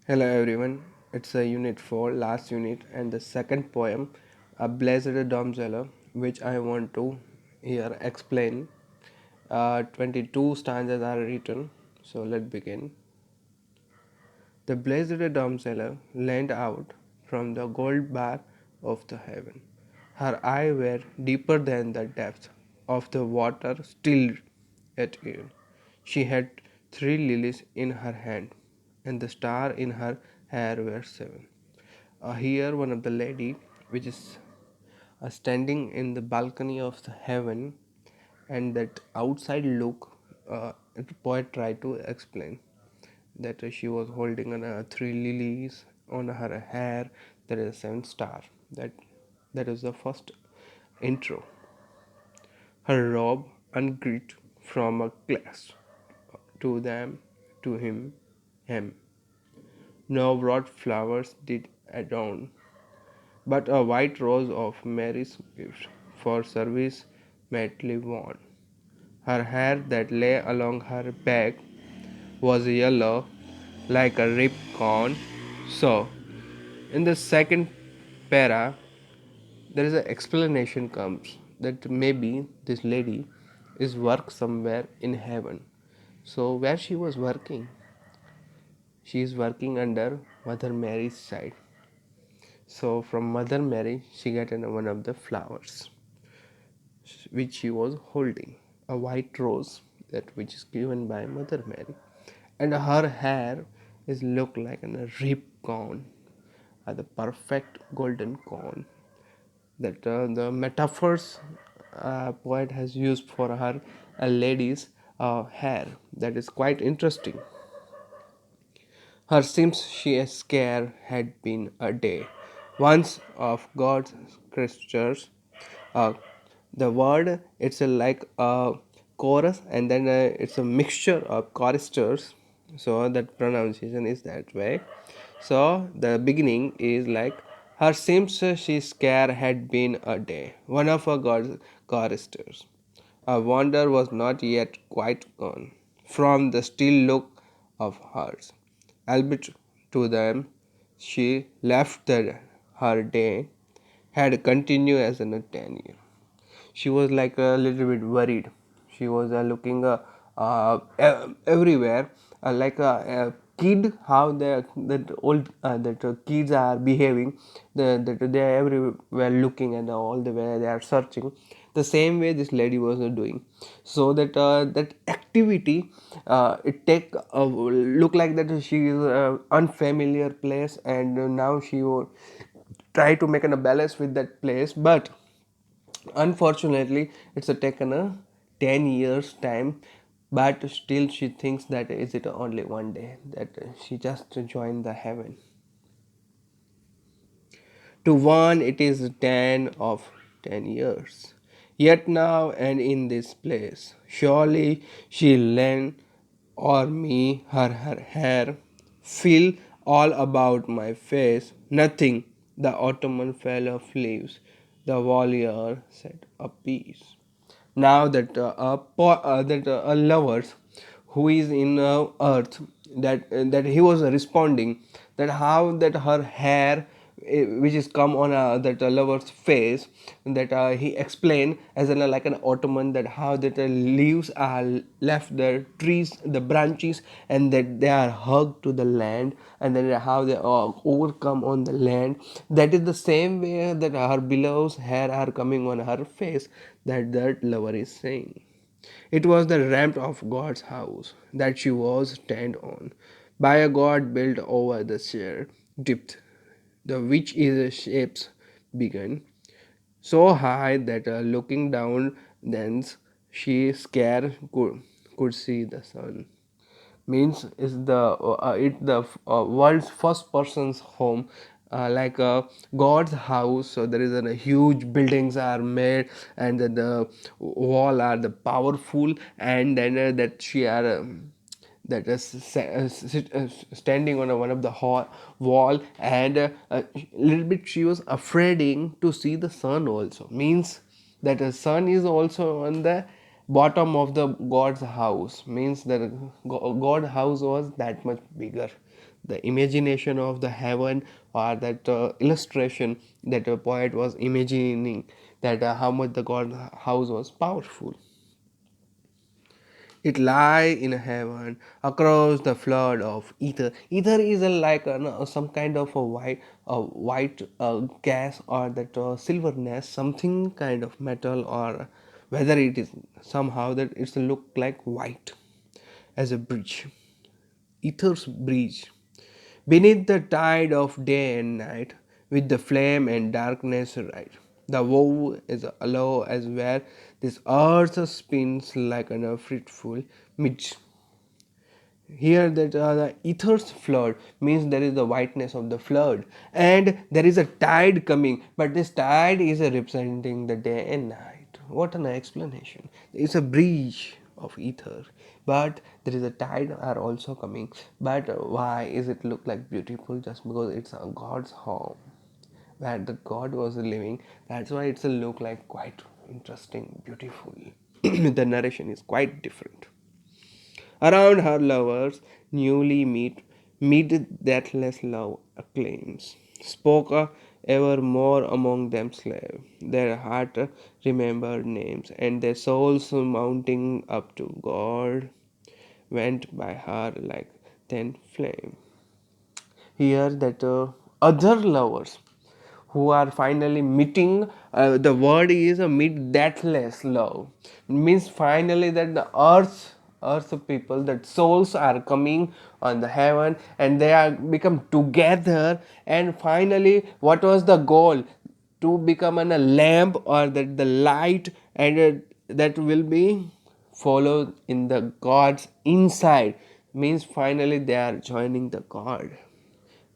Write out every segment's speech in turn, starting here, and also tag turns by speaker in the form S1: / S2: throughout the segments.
S1: Hello everyone, it's a unit 4, last unit, and the second poem, a Blessed Damozel, which I want to here explain. 22 stanzas are written, so let's begin. The Blessed Damozel leaned out from the gold bar of the heaven. Her eyes were deeper than the depth of the water, still at even. She had 3 lilies in her hand, and the star in her hair were 7. Here, one of the lady, which is standing in the balcony of the heaven, and that outside look, the poet tried to explain that she was holding 3 lilies on her hair. There is a 7 star. That is the first intro. Her robe ungirt from a glass to them, to him. No broad flowers did adorn, but a white rose of Mary's gift for service meetly worn. Her hair that lay along her back was yellow like a ripe corn. So, in the second para, there is an explanation comes that maybe this lady is work somewhere in heaven. So, where she was working, she is working under Mother Mary's side. So, from Mother Mary, she got one of the flowers which she was holding, a white rose that which is given by Mother Mary, and her hair is look like a rib corn, the perfect golden corn. That the metaphors poet has used for her lady's hair, that is quite interesting. Her seems she a scare had been a day, once of God's creatures. Uh, the word it's a like a chorus, and then it's a mixture of choristers, so that pronunciation is that way. So the beginning is like her seems she scare had been a day, one of her God's choristers. Her wonder was not yet quite gone from the still look of hers. Albeit to them she left her day had continued as in a 10 year. She was like a little bit worried. She was looking everywhere, like a kid, how that old that kids are behaving. That they are everywhere looking, and all the way they are searching. The same way this lady was doing. So that activity, it take look like that she is unfamiliar place, and now she will try to make a balance with that place, but unfortunately it's taken a 10 years time. But still she thinks that is it only one day that she just joined the heaven. To one it is 10 of 10 years. Yet now and in this place, surely she lent or me her hair, feel all about my face, nothing, the autumn fell of leaves, the voliere said a peace. Now that a lovers who is in earth, that he was responding, that how that her hair, which is come on that lover's face, that he explained as like an ottoman, that how that leaves are left the trees, the branches, and that they are hugged to the land, and then how they overcome on the land. That is the same way that her beloved's hair are coming on her face, that lover is saying. It was the ramp of God's house that she was stand on, by a God built over the sheer depth, the which is shapes begun, so high that looking down thence she scarce could see the sun. Means is the world's first person's home, like God's house. So there is a huge buildings are made, and the wall are the powerful, and then that she are that is standing on one of the wall, and a little bit she was afraid to see the sun also. Means that the sun is also on the bottom of the God's house. Means that God house was that much bigger. The imagination of the heaven, or that illustration that a poet was imagining, that how much the god house was powerful. It lie in heaven across the flood of ether. Ether is a, like some kind of a white gas, or that silverness, something kind of metal, or whether it is somehow that it's look like white as a bridge, ether's bridge, beneath the tide of day and night, with the flame and darkness right. The woe is allow as where this earth spins like a fitful midge. Here that the ether's flood means there is the whiteness of the flood, and there is a tide coming, but this tide is representing the day and night. What an explanation! It's a breach of ether, but there is a tide are also coming. But why is it look like beautiful? Just because it's a God's home where the God was living. That's why it's a look like quite interesting, beautiful. The narration is quite different. Around her lovers, newly meet deathless love acclaims. Spoke ever more among them slave. Their heart remembered names, and their souls mounting up to God went by her like ten flame. Here that other lovers who are finally meeting, the word is a meet deathless love, means finally that the earth people, that souls are coming on the heaven, and they are become together. And finally what was the goal? To become a lamp, or that the light, and that will be followed in the God's inside, means finally they are joining the God.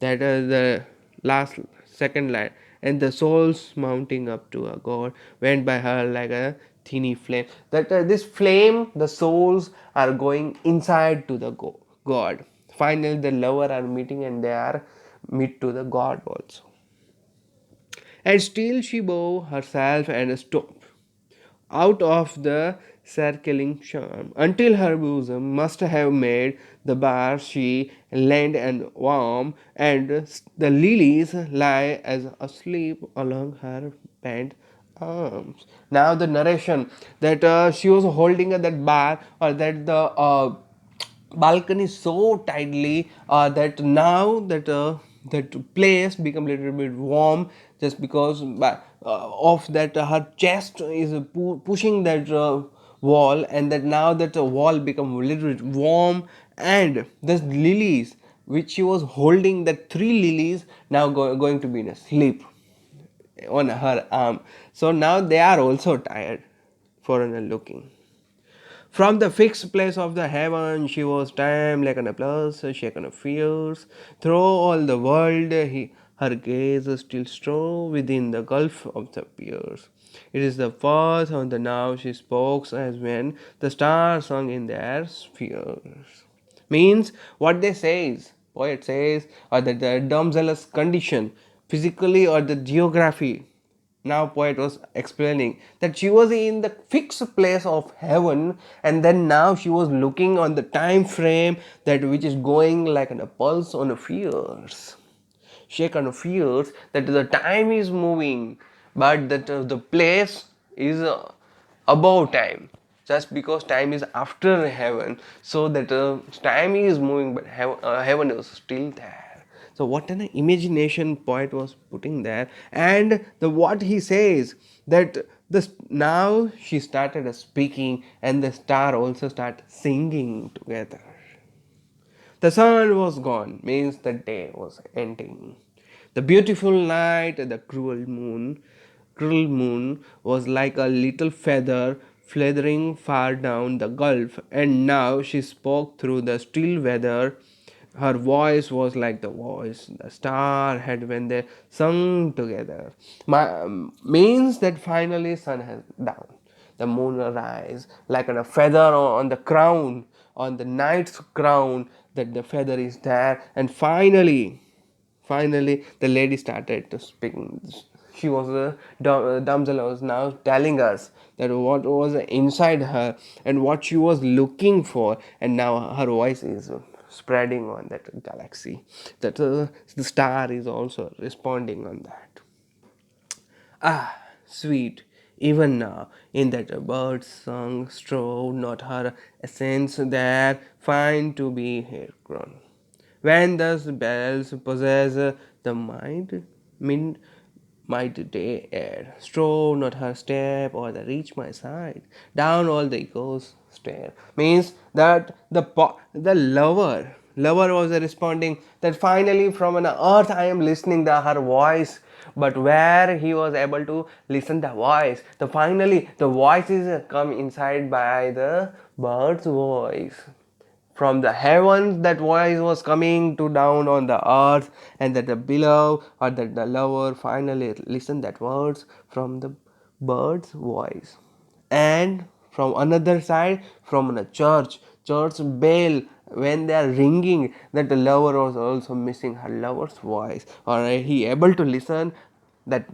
S1: That is the last second line. And the souls mounting up to a god went by her like a tiny flame. That this flame, the souls are going inside to the god. Finally the lover are meeting, and they are meet to the god also. And still she bore herself and stopped out of the circling charm, until her bosom must have made the bar she leaned and warm, and the lilies lie as asleep along her bent arms. Now the narration that she was holding that bar, or that the balcony so tightly, that now that place become little bit warm, just because of that her chest is pushing that wall, and that now that wall become a little bit warm. And the lilies which she was holding, that three lilies now going to be in a sleep on her arm. So now they are also tired for looking. From the fixed place of the heaven, she was time like an applause, shaken of fears. Through all the world, her gaze still strove within the gulf of the peers. It is the first on the now she spoke, as when the stars sung in their spheres. Means what they says, poet says, or that the damsel's condition, physically or the geography. Now poet was explaining that she was in the fixed place of heaven, and then now she was looking on the time frame, that which is going like a pulse on a fears, shake on a fears, that the time is moving, but that the place is above time, just because time is after heaven, so that time is moving, but heaven is still there. So what an imagination poet was putting there. And the what he says, that this now she started speaking, and the star also start singing together. The sun was gone, means the day was ending. The beautiful night, the cruel moon was like a little feather fluttering far down the gulf, and now she spoke through the still weather. Her voice was like the voice the star had when they sung together. Means that finally sun has down. The moon arise like a feather on the crown, on the knight's crown, that the feather is there. And finally the lady started to speak. She was damsel was now telling us that what was inside her, and what she was looking for, and now her voice is spreading on that galaxy. That the star is also responding on that. Ah, sweet, even now, in that a bird's song strove not her essence there, fine to be here grown. When thus bells possess the mind, mind might day air, strove not her step or the reach my side, down all the echoes stare. Means that the lover was responding that finally from an earth I am listening the her voice, but where he was able to listen the voice, the finally the voice is come inside by the bird's voice from the heavens. That voice was coming to down on the earth, and that the beloved or that the lover finally listened that words from the bird's voice. And from another side, from the church bell, when they are ringing, that the lover was also missing her lover's voice, or he able to listen that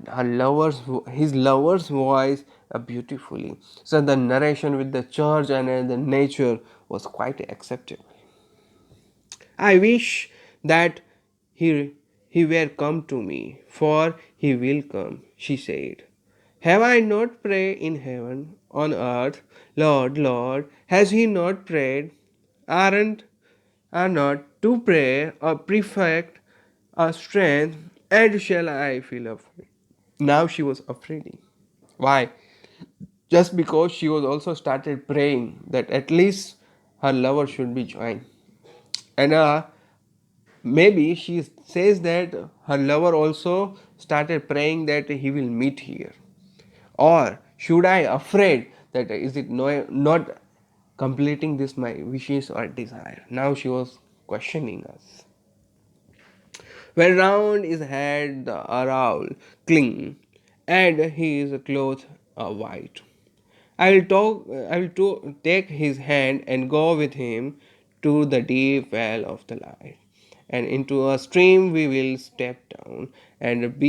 S1: his lover's voice beautifully. So the narration with the church and the nature was quite acceptable. I wish that he were come to me, for he will come, she said. Have I not prayed in heaven, on earth, Lord, Lord, has he not prayed? Aren't are not to pray a perfect a strength, and shall I feel afraid? Now she was afraid. Why? Just because she was also started praying that at least her lover should be joined. And maybe she says that her lover also started praying that he will meet here. Or should I afraid that is it not completing this my wishes or desire? Now she was questioning us. When round his head the owl cling, and his clothes are white. Take his hand and go with him to the deep well of the light, and into a stream we will step down and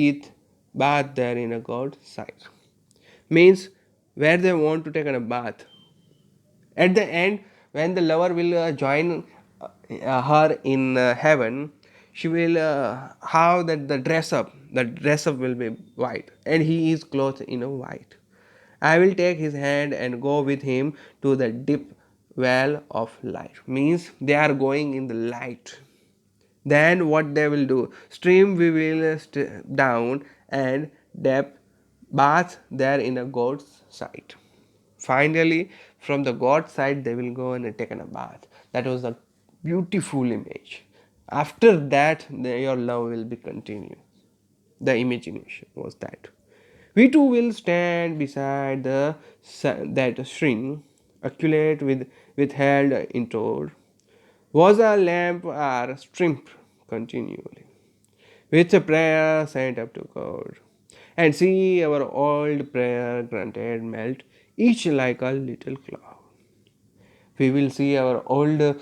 S1: bath there in a God's sight. Means where they want to take a bath. At the end, when the lover will join her in heaven, she will have that the dress up. The dress up will be white, and he is clothed in a white. I will take his hand and go with him to the deep well of light. Means they are going in the light. Then what they will do? Stream we will down and depth bath there in a God's sight. Finally, from the God side, they will go and take a bath. That was a beautiful image. After that, your love will be continued. The imagination was that. We too will stand beside that stream, accurate with withheld indoor. Was a lamp or strip continually, with a prayer sent up to God, and see our old prayer granted melt, each like a little cloud. We will see our old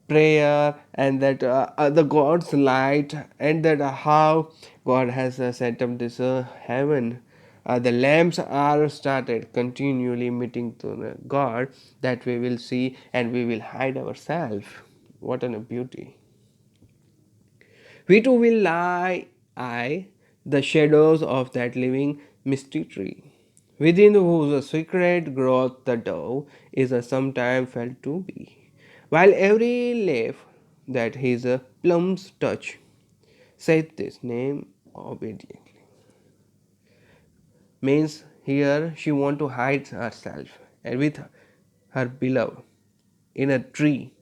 S1: prayer and that the God's light, and that how God has set up this heaven. The lamps are started continually meeting to the God, that we will see and we will hide ourselves. What a beauty! We too will lie, the shadows of that living misty tree, within whose secret growth the dove is a sometime felt to be, while every leaf that his plums touch saith this name obediently. Means here she want to hide herself and with her beloved in a tree.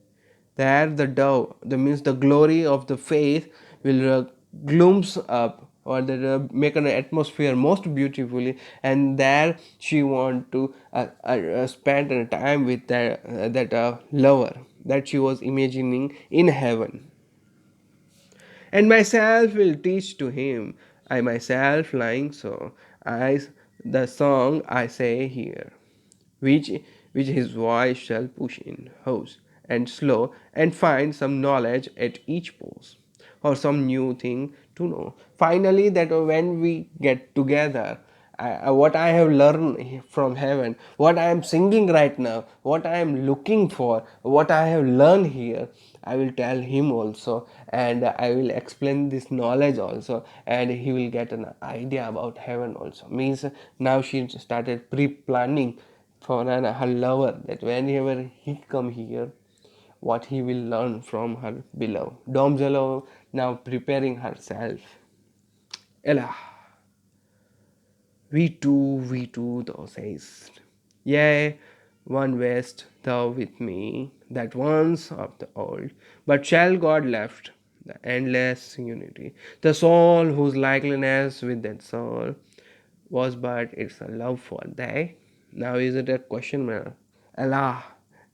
S1: There the dove, the means the glory of the faith will glooms up, or that make an atmosphere most beautifully, and there she want to spend a time with that lover that she was imagining in heaven. And myself will teach to him, I myself lying so, I the song I say here, which which his voice shall push in house and slow, and find some knowledge at each pause, or some new thing to know. Finally, that when we get together, what I have learned from heaven, what I am singing right now, what I am looking for, what I have learned here, I will tell him also, and I will explain this knowledge also, and he will get an idea about heaven also. Means now she started pre-planning for her lover, that whenever he come here, what he will learn from her beloved. Damsel now preparing herself. Ella, we too, thou sayest. Yea, one west thou with me, that once of the old, but shall God left the endless unity, the soul whose likeness with that soul was but its a love for thy. Now is it a question mark? Allah.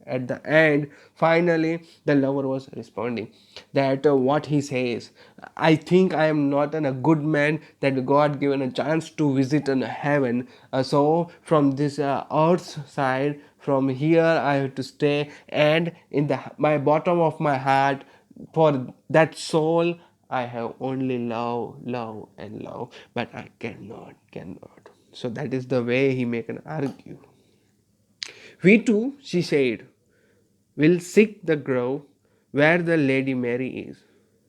S1: At the end, finally, the lover was responding that what he says. I think I am not a good man that God given a chance to visit in heaven. So from this earth's side, from here I have to stay, and in the my bottom of my heart, for that soul I have only love, love, and love, but I cannot. So that is the way he make an argue. We too, she said, will seek the grove where the Lady Mary is,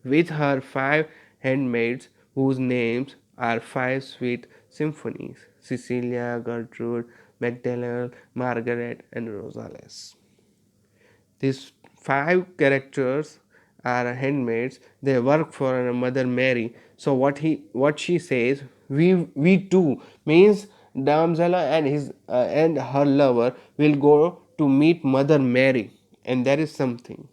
S1: with her 5 handmaids, whose names are 5 sweet symphonies: Cecilia, Gertrude, Magdalene, Margaret, and Rosales. These 5 characters are handmaids. They work for our Mother Mary. So what she says, we too means Damsala and his and her lover will go to meet Mother Mary, and there is something.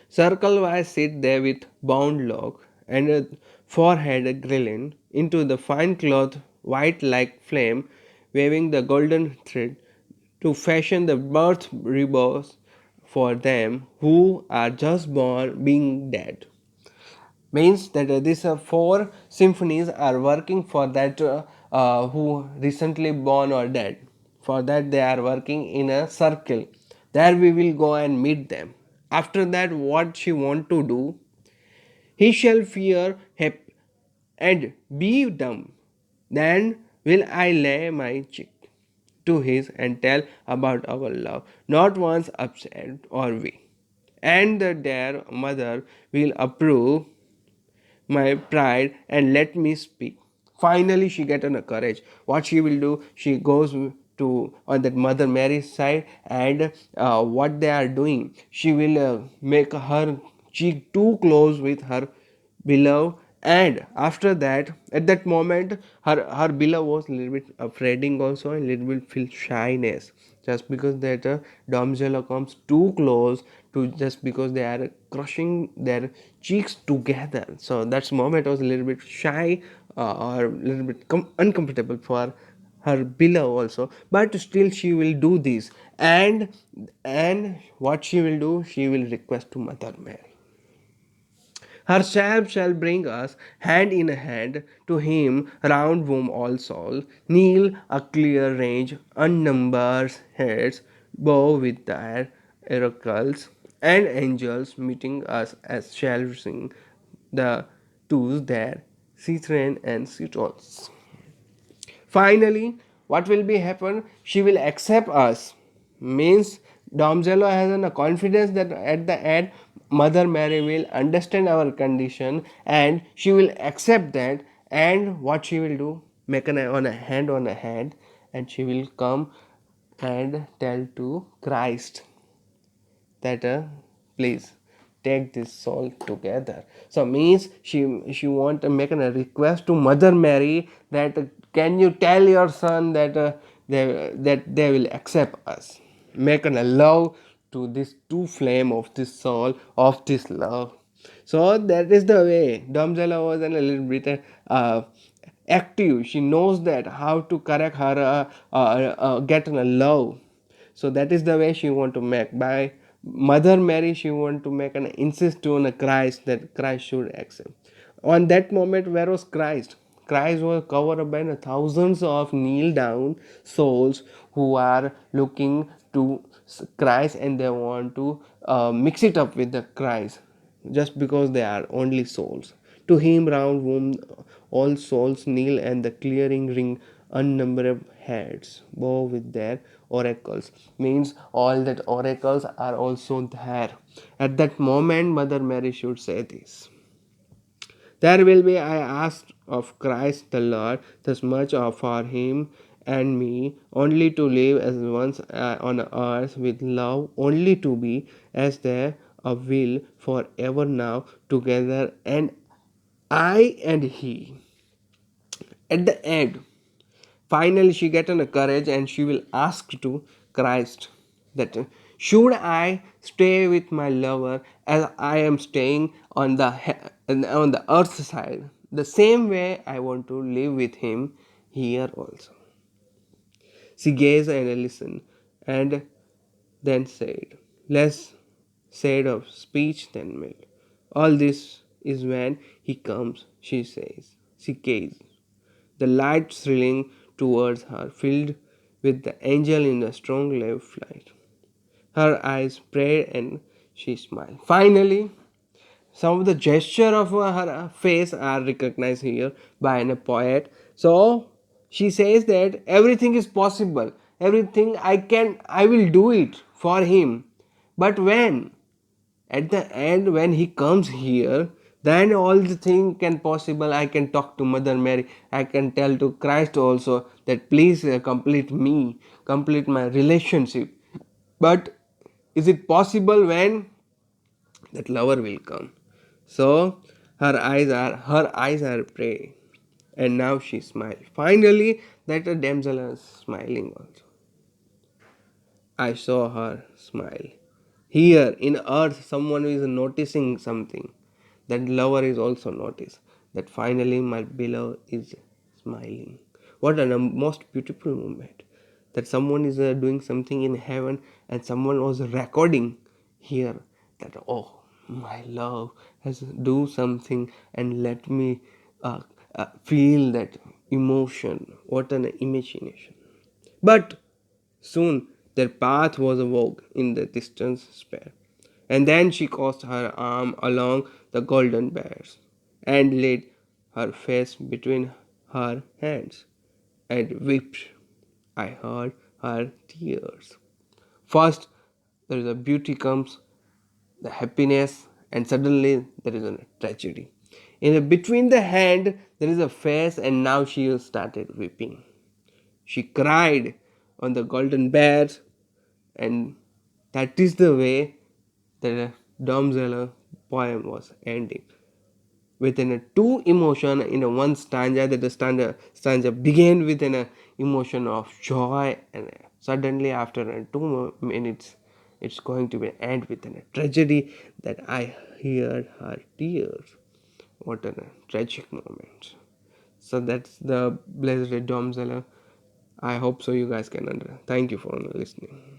S1: Circle wise sit there with bound lock and a forehead grilling into the fine cloth white like flame, waving the golden thread to fashion the birth rebirth for them who are just born being dead. Means that these 4 symphonies are working for that who recently born or dead. For that they are working in a circle. There we will go and meet them. After that, what she want to do, he shall fear hep and be dumb. Then will I lay my cheek to his and tell about our love, not once upset or we. And the dear mother will approve my pride and let me speak. Finally, she get on a courage. What she will do, she goes to on that Mother Mary's side, and what they are doing, she will make her cheek too close with her beloved, and after that, at that moment, her beloved was a little bit afraiding also, and a little bit feel shyness, just because that damsel comes too close to, just because they are crushing their cheeks together. So that moment was a little bit shy, or a little bit uncomfortable for her beloved also, but still she will do this, and what she will do, she will request to Mother Mary. Herself shall bring us hand in hand to him round whom all souls kneel a clear range, unnumbered heads bow with their oracles, and angels meeting us as shall sing the twos their cithern and citoles. Finally, what will be happen? She will accept us. Means Domzelo has a confidence that at the end Mother Mary will understand our condition and she will accept that. And what she will do? Make on a hand, and she will come and tell to Christ that please take this soul together. So means she want to make a request to Mother Mary that can you tell your son that they will accept us, make a love to this two flame of this soul of this love. So that is the way Damsela was a little bit active. She knows that how to correct her get a love. So that is the way she want to make. By Mother Mary, she want to make an insist on a Christ, that Christ should accept. On that moment, where was Christ? Christ was covered by thousands of kneel down souls who are looking to Christ, and they want to mix it up with the Christ, just because they are only souls. To him round whom all souls kneel, and the clearing ring unnumbered heads bow with their oracles. Means all that oracles are also there. At that moment, Mother Mary should say this. There will be, I asked of Christ the Lord, thus much for him and me, only to live as once on earth with love, only to be as there a will forever now together, and I and he. At the end, finally she get on a courage and she will ask to Christ that should I stay with my lover as I am staying on the earth side, the same way I want to live with him here also. She gazed and listened and then said, less said of speech than made. All this is when he comes, she says. She gazed. The light thrilling towards her, filled with the angel in a strong love light. Her eyes prayed and she smiled. Finally, some of the gesture of her face are recognized here by a poet. So she says that everything is possible. Everything I will do it for him. But when? At the end when he comes here, then all the thing can possible. I can talk to Mother Mary, I can tell to Christ also that please complete my relationship. But is it possible when that lover will come? So her eyes are praying, and now she smiles. Finally that damsel is smiling also. I saw her smile. Here in earth, someone is noticing something. That lover is also noticed. That finally my beloved is smiling. What a most beautiful moment. That someone is doing something in heaven and someone was recording here. That oh, my love has do something and let me feel that emotion. What an imagination. But soon their path was a vogue in the distant spare, and then she crossed her arm along the golden bars and laid her face between her hands and wept. I heard her tears. First, there is a beauty comes, the happiness, and suddenly there is a tragedy. Between the hand, there is a face, and now she started weeping. She cried on the golden beds, and that is the way the Domzeller poem was ending. Within a two emotion in a one stanza, that the stanza began with an emotion of joy, and suddenly after 2 minutes it's going to be end with a tragedy that I heard her tears. What a tragic moment. So that's the Blessed Domzeller. I hope so you guys can understand. Thank you for listening.